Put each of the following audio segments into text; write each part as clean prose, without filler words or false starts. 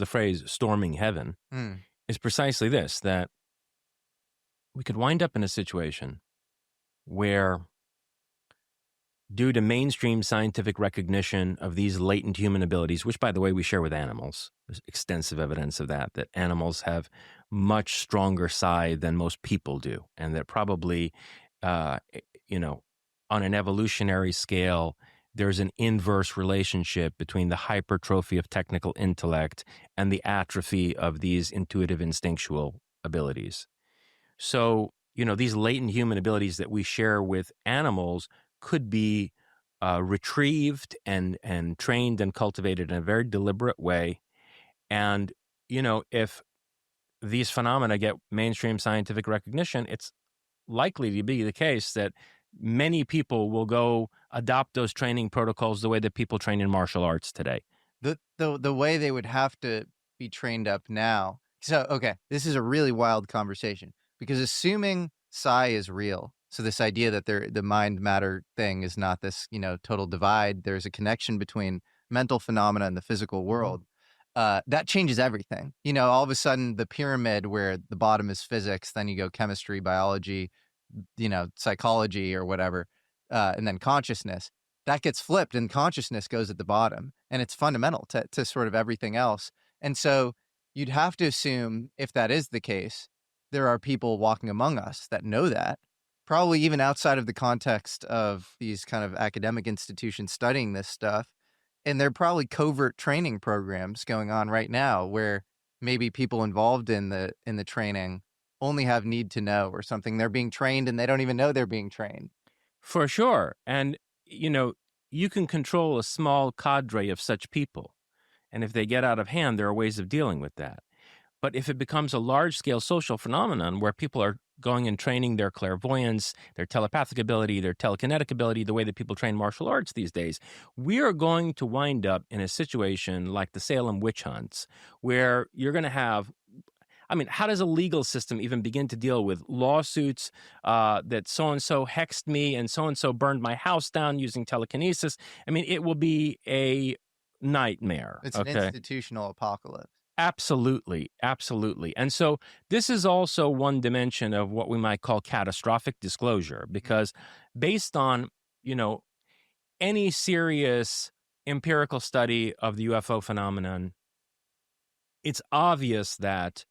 the phrase storming heaven, Mm. is precisely this, that we could wind up in a situation where, due to mainstream scientific recognition of these latent human abilities, which, by the way, we share with animals, there's extensive evidence of that, that animals have much stronger psi than most people do, and that probably, uh, you know, on an evolutionary scale, there's an inverse relationship between the hypertrophy of technical intellect and the atrophy of these intuitive instinctual abilities. So, these latent human abilities that we share with animals could be retrieved and trained and cultivated in a very deliberate way. And, if these phenomena get mainstream scientific recognition, it's likely to be the case that many people will go adopt those training protocols the way that people train in martial arts today. The way they would have to be trained up now. So, okay, this is a really wild conversation because assuming psi is real, so this idea that the mind matter thing is not this, total divide, there's a connection between mental phenomena and the physical world. That changes everything. All of a sudden the pyramid where the bottom is physics, then you go chemistry, biology, psychology or whatever, and then consciousness that gets flipped and consciousness goes at the bottom and it's fundamental to sort of everything else. And so you'd have to assume if that is the case, there are people walking among us that know that, probably even outside of the context of these kind of academic institutions studying this stuff. And there are probably covert training programs going on right now where maybe people involved in the training only have need to know or something. They're being trained and they don't even know they're being trained. For sure. And, you can control a small cadre of such people. And if they get out of hand, there are ways of dealing with that. But if it becomes a large scale social phenomenon where people are going and training their clairvoyance, their telepathic ability, their telekinetic ability, the way that people train martial arts these days, we are going to wind up in a situation like the Salem witch hunts, where you're going to have. I mean, how does a legal system even begin to deal with lawsuits that so and so hexed me and so burned my house down using telekinesis? I mean, it will be a nightmare. It's an Okay. institutional apocalypse. Absolutely, absolutely. And so this is also one dimension of what we might call catastrophic disclosure, because based on, you know, any serious empirical study of the UFO phenomenon, it's obvious that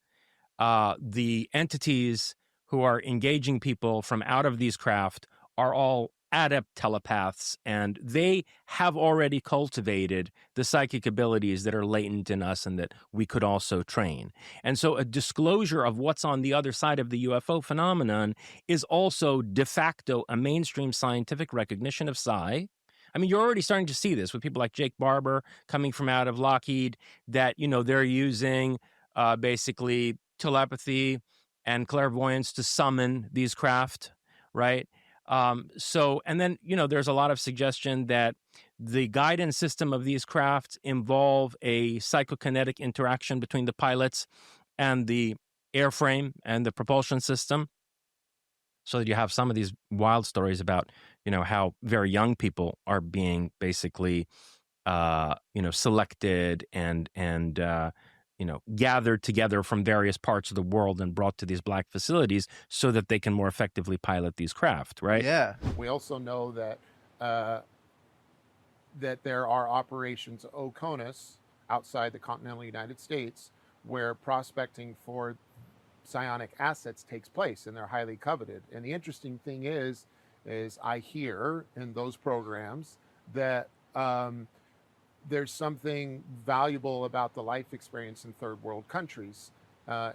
the entities who are engaging people from out of these craft are all adept telepaths, and they have already cultivated the psychic abilities that are latent in us and that we could also train. And so a disclosure of what's on the other side of the UFO phenomenon is also de facto a mainstream scientific recognition of psi. I mean, you're already starting to see this with people like Jake Barber coming from out of Lockheed, that, they're using basically telepathy and clairvoyance to summon these craft, right? And then, there's a lot of suggestion that the guidance system of these crafts involve a psychokinetic interaction between the pilots and the airframe and the propulsion system. So that you have some of these wild stories about, how very young people are being basically, selected and gathered together from various parts of the world and brought to these black facilities so that they can more effectively pilot these craft, right? Yeah. We also know that that there are operations OCONUS outside the continental United States where prospecting for psionic assets takes place, and they're highly coveted. And the interesting thing is I hear in those programs that there's something valuable about the life experience in third world countries,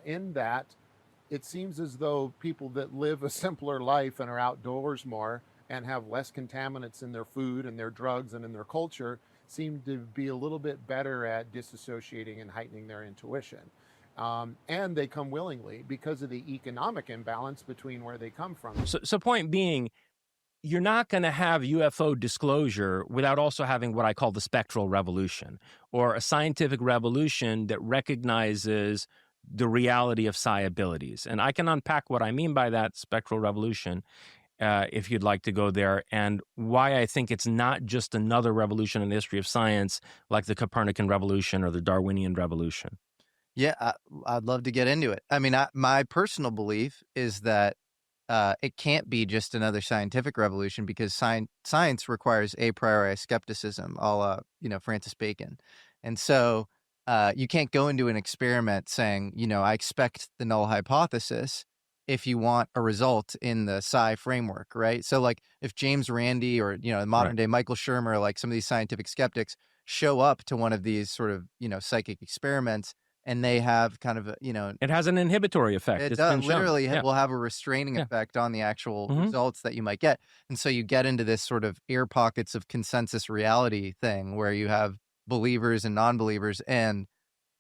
in that it seems as though people that live a simpler life and are outdoors more and have less contaminants in their food and their drugs and in their culture seem to be a little bit better at disassociating and heightening their intuition. And they come willingly because of the economic imbalance between where they come from. So point being, you're not going to have UFO disclosure without also having what I call the spectral revolution, or a scientific revolution that recognizes the reality of psi abilities. And I can unpack what I mean by that spectral revolution. if you'd like to go there, and why I think it's not just another revolution in the history of science like the Copernican revolution or the Darwinian revolution. Yeah, I'd love to get into it. I mean, my personal belief is that it can't be just another scientific revolution because science requires a priori skepticism, a la, Francis Bacon. And so you can't go into an experiment saying, I expect the null hypothesis if you want a result in the psi framework, right? So, like, if James Randi or, Right. modern day Michael Shermer, like some of these scientific skeptics, show up to one of these sort of, psychic experiments and they have kind of a, It has an inhibitory effect. it It's does been shown. literally Yeah. will have a restraining Yeah. effect on the actual Hmm. results that you might get, and so you get into this sort of air pockets of consensus reality thing where you have believers and non-believers, and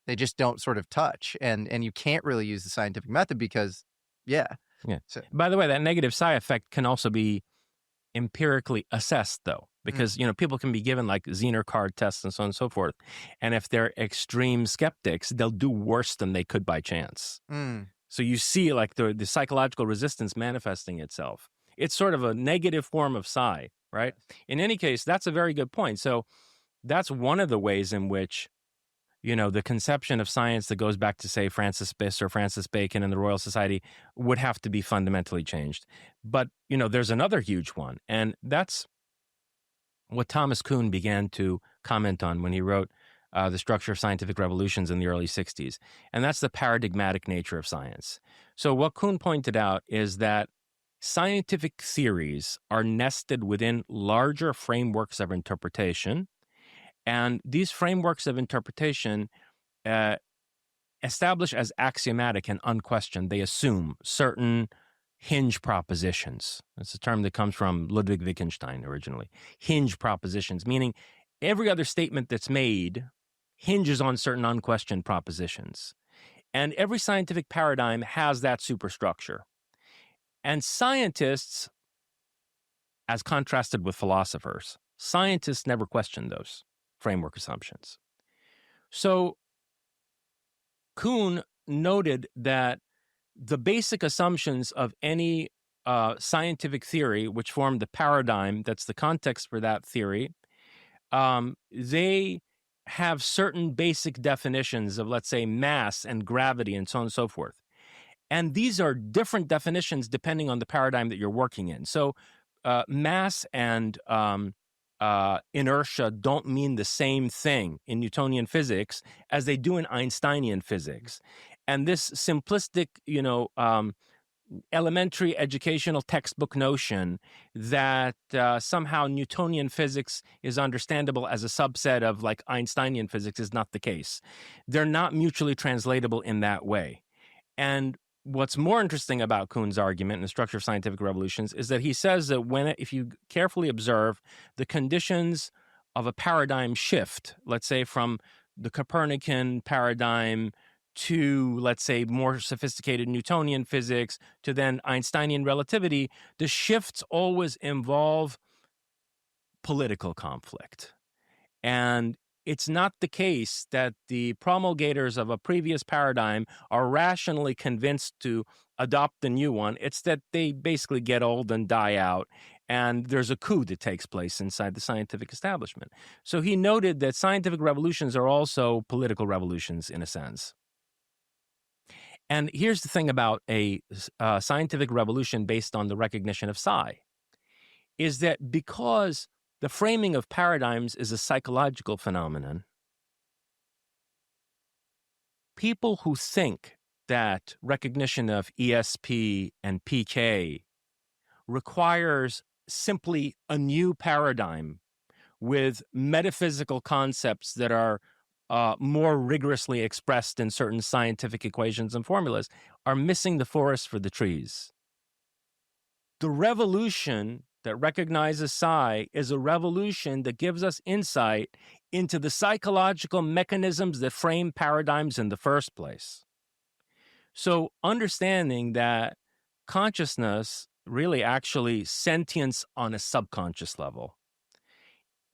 they just don't sort of touch, and you can't really use the scientific method because yeah. Yeah. So By the way, that negative psi effect can also be empirically assessed, though, mm, because people can be given like Zener card tests and so on and so forth, and if they're extreme skeptics, they'll do worse than they could by chance. mm, So you see, like the psychological resistance manifesting itself. It's sort of a negative form of psi, right? yes. In any case, that's a very good point. So that's one of the ways in which the conception of science that goes back to, say, Francis Biss or Francis Bacon and the Royal Society would have to be fundamentally changed. But, there's another huge one, and that's what Thomas Kuhn began to comment on when he wrote The Structure of Scientific Revolutions in the early 60s. And that's the paradigmatic nature of science. So, what Kuhn pointed out is that scientific theories are nested within larger frameworks of interpretation. And these frameworks of interpretation uh, establish as axiomatic and unquestioned. They assume certain hinge propositions. That's a term that comes from Ludwig Wittgenstein originally. Hinge propositions, meaning every other statement that's made hinges on certain unquestioned propositions. And every scientific paradigm has that superstructure. And scientists, as contrasted with philosophers, scientists never question those framework assumptions. So Kuhn noted that the basic assumptions of any scientific theory, which form the paradigm that's the context for that theory, they have certain basic definitions of, let's say, mass and gravity and so on and so forth. And these are different definitions depending on the paradigm that you're working in. So mass and inertia don't mean the same thing in Newtonian physics as they do in Einsteinian physics. And this simplistic, elementary educational textbook notion that somehow Newtonian physics is understandable as a subset of like Einsteinian physics is not the case. They're not mutually translatable in that way. And what's more interesting about Kuhn's argument in the structure of scientific revolutions is that he says that if you carefully observe the conditions of a paradigm shift, let's say from the Copernican paradigm to, let's say, more sophisticated Newtonian physics to then Einsteinian relativity, the shifts always involve political conflict. And it's not the case that the promulgators of a previous paradigm are rationally convinced to adopt the new one. It's that they basically get old and die out, and there's a coup that takes place inside the scientific establishment. So he noted that scientific revolutions are also political revolutions in a sense. And here's the thing about a scientific revolution based on the recognition of psi, is that because the framing of paradigms is a psychological phenomenon, people who think that recognition of ESP and PK requires simply a new paradigm with metaphysical concepts that are more rigorously expressed in certain scientific equations and formulas are missing the forest for the trees. The revolution that recognizes psi is a revolution that gives us insight into the psychological mechanisms that frame paradigms in the first place. So, understanding that consciousness, really actually sentience on a subconscious level,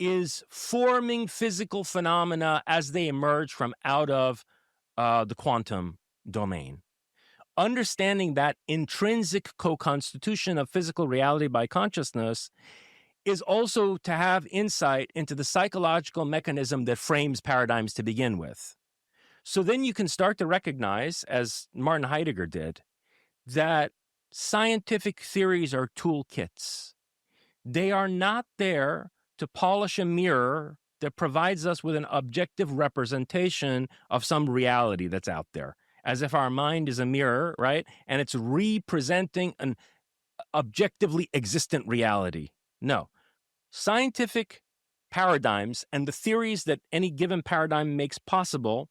is forming physical phenomena as they emerge from out of the quantum domain. understanding that intrinsic co-constitution of physical reality by consciousness is also to have insight into the psychological mechanism that frames paradigms to begin with. So then you can start to recognize, as Martin Heidegger did, that scientific theories are toolkits. They are not there to polish a mirror that provides us with an objective representation of some reality that's out there, as if our mind is a mirror, right? And it's representing an objectively existent reality. No. Scientific paradigms and the theories that any given paradigm makes possible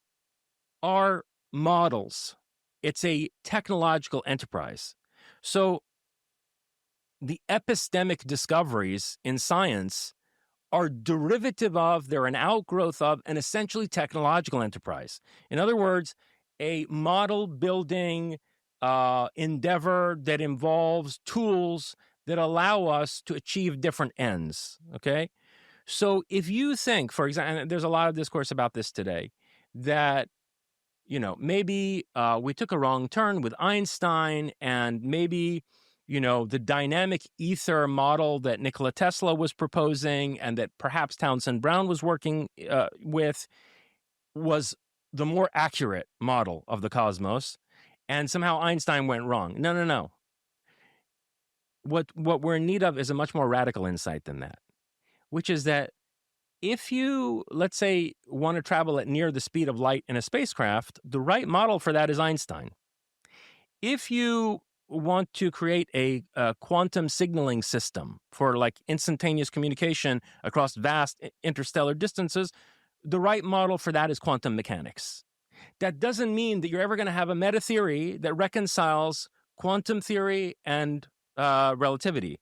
are models. It's a technological enterprise. So the epistemic discoveries in science are derivative of, they're an outgrowth of, an essentially technological enterprise. In other words, a model building endeavor that involves tools that allow us to achieve different ends. Okay. So if you think, for example, and there's a lot of discourse about this today, that maybe we took a wrong turn with Einstein, and maybe, the dynamic ether model that Nikola Tesla was proposing and that perhaps Townsend Brown was working with was the more accurate model of the cosmos, and somehow Einstein went wrong. No, no, no. What we're in need of is a much more radical insight than that, which is that if you, let's say, want to travel at near the speed of light in a spacecraft, the right model for that is Einstein. If you want to create a quantum signaling system for like instantaneous communication across vast interstellar distances, the right model for that is quantum mechanics. That doesn't mean that you're ever going to have a meta theory that reconciles quantum theory and relativity.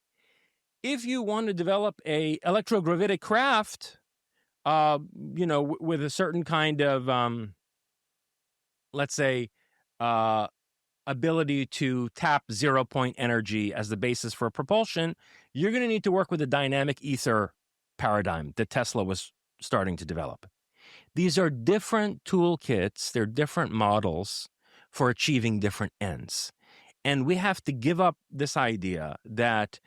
If you want to develop a electrogravitic craft, with a certain kind of, let's say, ability to tap 0-point energy as the basis for propulsion, you're going to need to work with a dynamic ether paradigm that Tesla was starting to develop. These are different toolkits, they're different models for achieving different ends. And we have to give up this idea that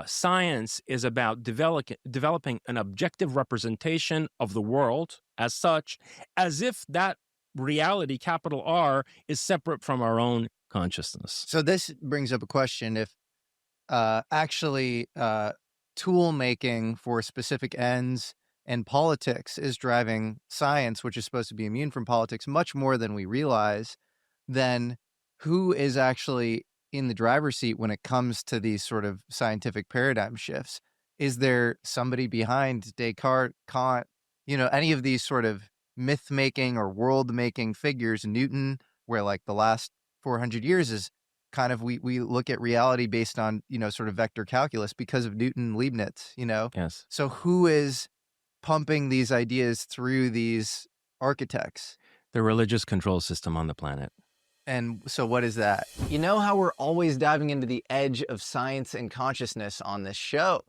science is about developing an objective representation of the world as such, as if that reality, capital R, is separate from our own consciousness. So this brings up a question. If actually tool making for specific ends and politics is driving science, which is supposed to be immune from politics much more than we realize, then who is actually in the driver's seat when it comes to these sort of scientific paradigm shifts? Is there somebody behind Descartes, Kant, any of these sort of myth making or world making figures, Newton, where like the last 400 years is kind of, we look at reality based on, sort of vector calculus because of Newton, Leibniz, Yes. So who is pumping these ideas through these architects? The religious control system on the planet. And so what is that? You know how we're always diving into the edge of science and consciousness on this show?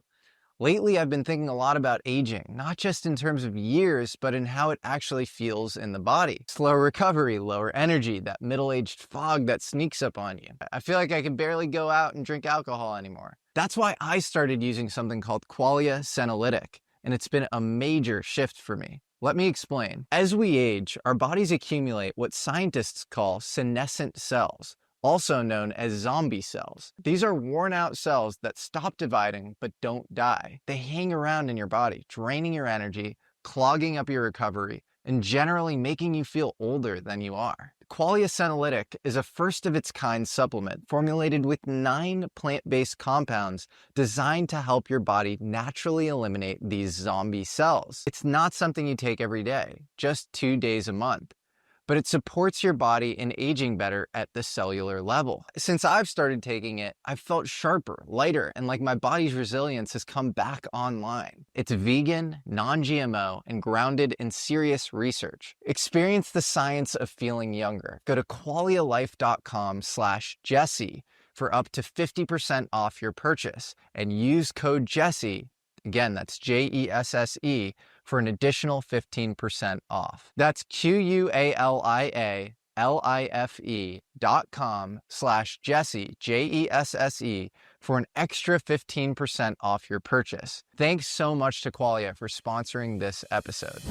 Lately, I've been thinking a lot about aging, not just in terms of years, but in how it actually feels in the body. Slow recovery, lower energy, that middle-aged fog that sneaks up on you. I feel like I can barely go out and drink alcohol anymore. That's why I started using something called Qualia Senolytic, and it's been a major shift for me. Let me explain. As we age, our bodies accumulate what scientists call senescent cells, also known as zombie cells. These are worn-out cells that stop dividing but don't die. They hang around in your body, draining your energy, clogging up your recovery, and generally making you feel older than you are. Qualia Senolytic is a first-of-its-kind supplement formulated with 9 plant-based compounds designed to help your body naturally eliminate these zombie cells. It's not something you take every day, just 2 days a month, but it supports your body in aging better at the cellular level. Since I've started taking it, I've felt sharper, lighter, and like my body's resilience has come back online. It's vegan, non-GMO, and grounded in serious research. Experience the science of feeling younger. Go to qualialife.com/Jesse for up to 50% off your purchase and use code Jesse, again, that's JESSE, for an additional 15% off. That's QUALIA life.com/Jesse, Jesse, for an extra 15% off your purchase. Thanks so much to Qualia for sponsoring this episode.